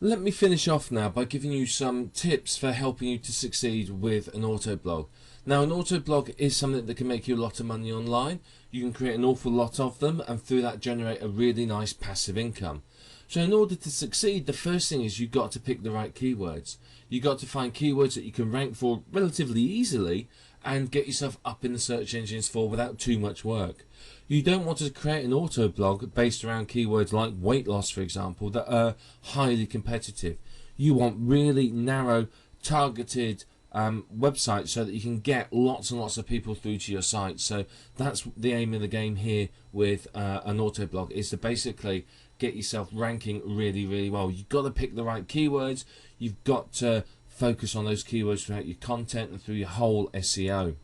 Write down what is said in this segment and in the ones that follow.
Let me finish off now by giving you some tips for helping you to succeed with an auto blog. Now, an auto blog is something that can make you a lot of money online. You can create an awful lot of them and through that generate a really nice passive income. So in order to succeed, the first thing is you've got to pick the right keywords. You've got to find keywords that you can rank for relatively easily and get yourself up in the search engines for without too much work. You don't want to create an auto blog based around keywords like weight loss, for example, that are highly competitive. You want really narrow, targeted websites so that you can get lots and lots of people through to your site. So that's the aim of the game here with an auto blog, is to basically get yourself ranking really, really well. You've got to pick the right keywords. You've got to focus on those keywords throughout your content and through your whole SEO.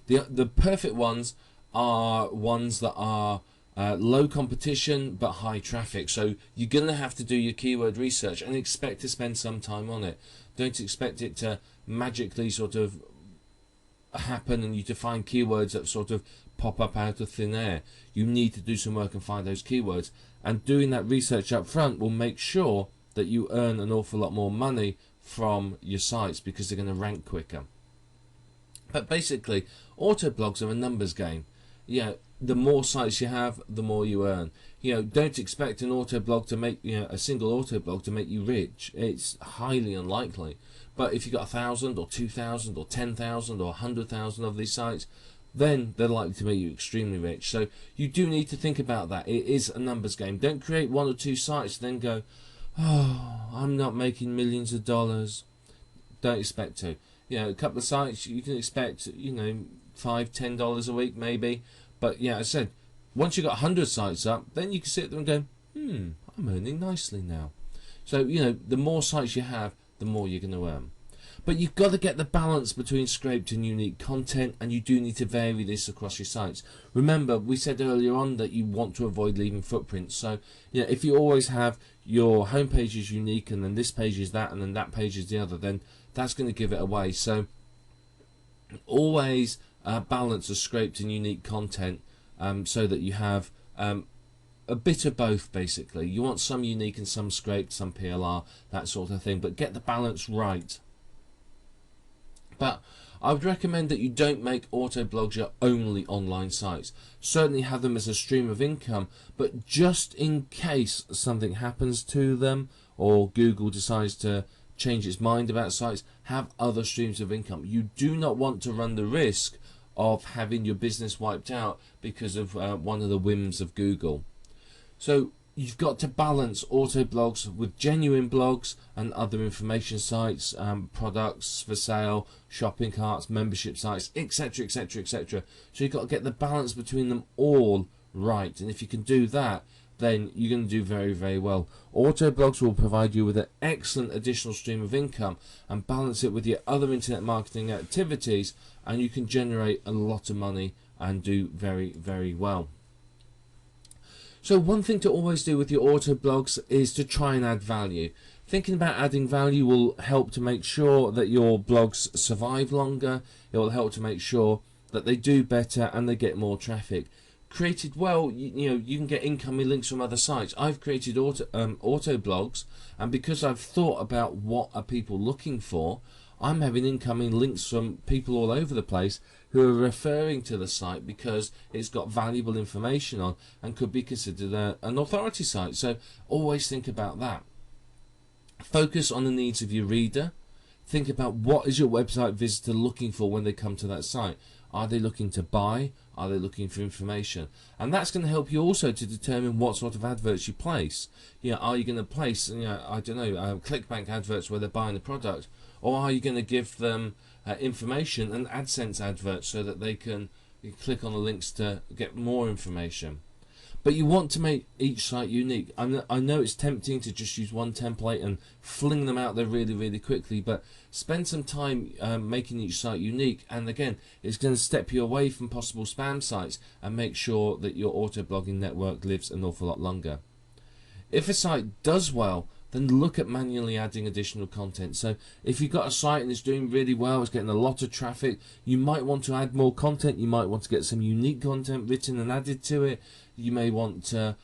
The perfect ones are ones that are low competition but high traffic. So you're going to have to do your keyword research and expect to spend some time on it. Don't expect it to magically sort of happen and you to find keywords that sort of pop up out of thin air. You need to do some work and find those keywords, and doing that research up front will make sure that you earn an awful lot more money from your sites because they're going to rank quicker. But basically, auto blogs are a numbers game. The more sites you have, the more you earn. Don't expect an auto blog to make, a single auto blog to make you rich. It's highly unlikely. But if you've got 1,000 or 2,000 or 10,000 or 100,000 of these sites, then they're likely to make you extremely rich. So you do need to think about that. It is a numbers game. Don't create one or two sites then go, oh, I'm not making millions of dollars. Don't expect to. A couple of sites you can expect, $5, $10 a week maybe. But as I said, once you've got 100 sites up, then you can sit there and go, I'm earning nicely now. So, the more sites you have, the more you're going to earn. But you've got to get the balance between scraped and unique content, and you do need to vary this across your sites. Remember, we said earlier on that you want to avoid leaving footprints. So, if you always have your home page is unique, and then this page is that, and then that page is the other, then that's going to give it away. So, always balance of scraped and unique content so that you have a bit of both. Basically, you want some unique and some scraped, some PLR, that sort of thing, but get the balance right. But I would recommend that you don't make auto blogs your only online sites. Certainly have them as a stream of income, but just in case something happens to them or Google decides to change its mind about sites, have other streams of income. You do not want to run the risk of having your business wiped out because of one of the whims of Google. So you've got to balance auto blogs with genuine blogs and other information sites, products for sale, shopping carts, membership sites, etc, etc, etc. So you've got to get the balance between them all right, and if you can do that, then you're going to do very, very well. Auto blogs will provide you with an excellent additional stream of income and balance it with your other internet marketing activities, and you can generate a lot of money and do very, very well. So one thing to always do with your auto blogs is to try and add value. Thinking about adding value will help to make sure that your blogs survive longer. It will help to make sure that they do better and they get more traffic. Created well, you can get incoming links from other sites. I've created auto blogs, and because I've thought about what are people looking for, I'm having incoming links from people all over the place who are referring to the site because it's got valuable information on and could be considered an authority site. So always think about that. Focus on the needs of your reader. Think about what is your website visitor looking for when they come to that site. Are they looking to buy? Are they looking for information? And that's going to help you also to determine what sort of adverts you place. Are you going to place, I don't know, ClickBank adverts where they're buying the product, or are you going to give them information and AdSense adverts so that they can click on the links to get more information? But you want to make each site unique. I know it's tempting to just use one template and fling them out there really, really quickly, but spend some time making each site unique, and again, it's going to step you away from possible spam sites and make sure that your auto blogging network lives an awful lot longer. If a site does well, then look at manually adding additional content. So if you've got a site and it's doing really well, it's getting a lot of traffic, you might want to add more content. You might want to get some unique content written and added to it. You may want to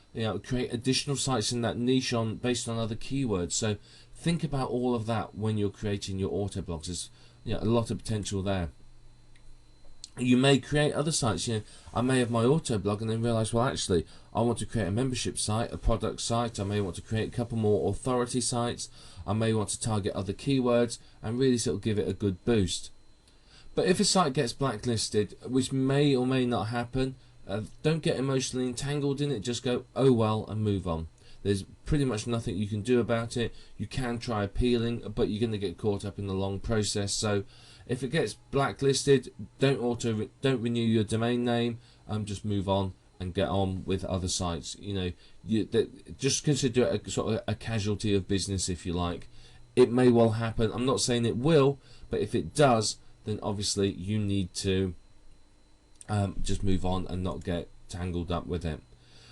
create additional sites in that niche based on other keywords. So think about all of that when you're creating your auto blogs. There's a lot of potential there. You may create other sites. I may have my auto blog and then realize, well, actually I want to create a membership site, a product site. I may want to create a couple more authority sites. I may want to target other keywords and really sort of give it a good boost. But if a site gets blacklisted, which may or may not happen, don't get emotionally entangled in it. Just go, oh well, and move on. There's pretty much nothing you can do about it. You can try appealing, but you're going to get caught up in the long process. So if it gets blacklisted, don't renew your domain name. Just move on and get on with other sites. Just consider it a sort of a casualty of business, if you like. It may well happen. I'm not saying it will, but if it does, then obviously you need to just move on and not get tangled up with it.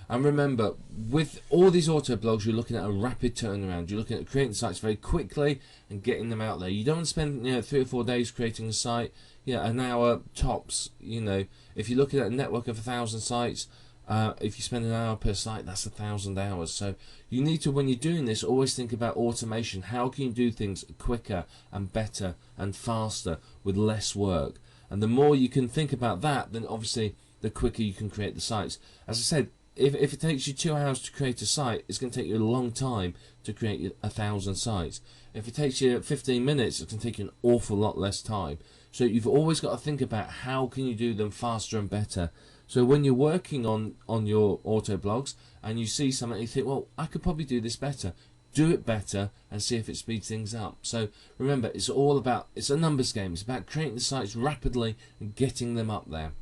And remember, with all these auto blogs, you're looking at a rapid turnaround. You're looking at creating sites very quickly and getting them out there. You don't want to spend 3 or 4 days creating a site. An hour tops. If you're looking at a network of 1,000 sites, if you spend an hour per site, that's 1,000 hours. So you need to, when you're doing this, always think about automation. How can you do things quicker and better and faster with less work? And the more you can think about that, then obviously the quicker you can create the sites. As I said, if it takes you 2 hours to create a site, it's going to take you a long time to create 1,000 sites. If it takes you 15 minutes, it's going to take you an awful lot less time. So you've always got to think about how can you do them faster and better. So when you're working on your auto blogs and you see something, you think, well, I could probably do this better. Do it better and see if it speeds things up. So remember, it's a numbers game. It's about creating the sites rapidly and getting them up there.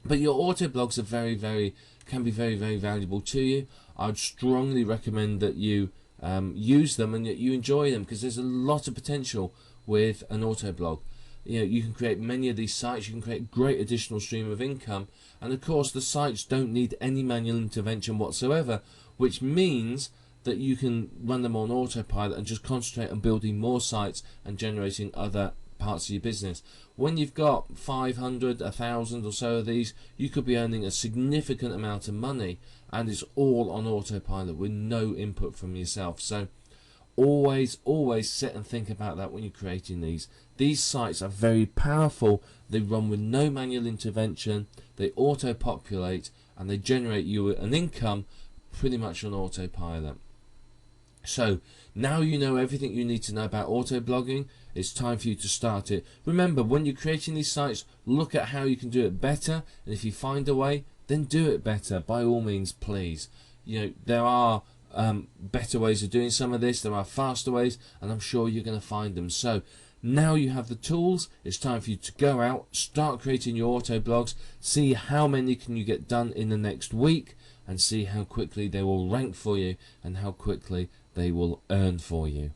But your auto blogs are can be very, very valuable to you. I'd strongly recommend that you use them and that you enjoy them, because there's a lot of potential with an auto blog. You can create many of these sites. You can create great additional stream of income, and of course the sites don't need any manual intervention whatsoever, which means that you can run them on autopilot and just concentrate on building more sites and generating other parts of your business. When you've got 500, 1,000 or so of these, you could be earning a significant amount of money, and it's all on autopilot with no input from yourself. So always sit and think about that when you're creating these. These sites are very powerful. They run with no manual intervention, they auto-populate, and they generate you an income pretty much on autopilot. So now you know everything you need to know about auto blogging. It's time for you to start it. Remember, when you're creating these sites, look at how you can do it better, and if you find a way, then do it better. By all means, please. There are better ways of doing some of this. There are faster ways, and I'm sure you're going to find them. So now you have the tools. It's time for you to go out, start creating your auto blogs, see how many can you get done in the next week, and see how quickly they will rank for you and how quickly they will earn for you.